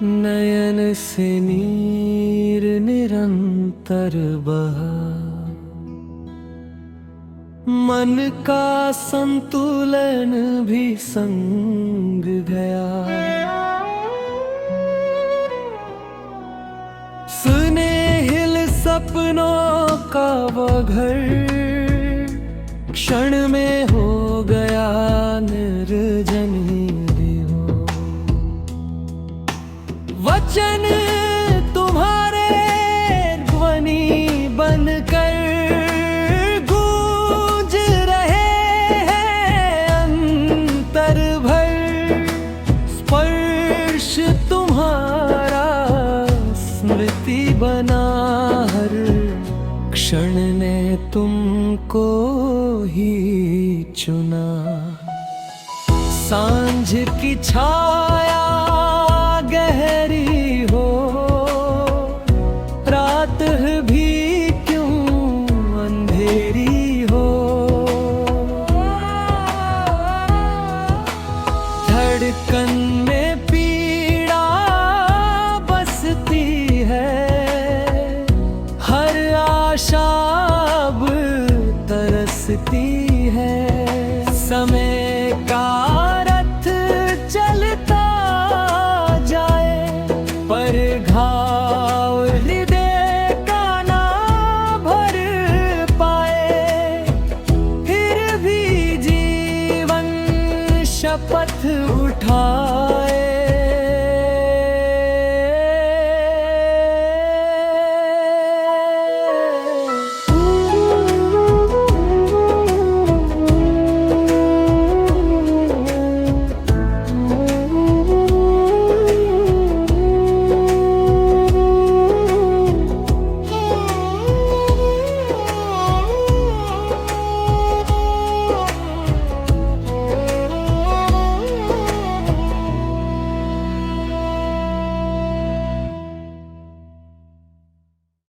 नयन से नीर निरंतर बहा, मन का संतुलन भी संग गया। स्नेहिल सपनों का वो घर क्षण में हो गया निर्जन ही हो। वचन तुम्हारे ध्वनि बनकर गूंज रहे हैं अंतर भर। स्पर्श तुम्हारा स्मृति बना, हर क्षण ने तुमको ही चुना। सांझ की छाया गहरी हो, रात भी क्यों अंधेरी हो। धड़कन में पीड़ा बसती है, हर आशा अब तरसती है। समय का रथ चलता जाए, पर घाव हृदय का ना भर पाए। फिर भी जीवन शपथ उठा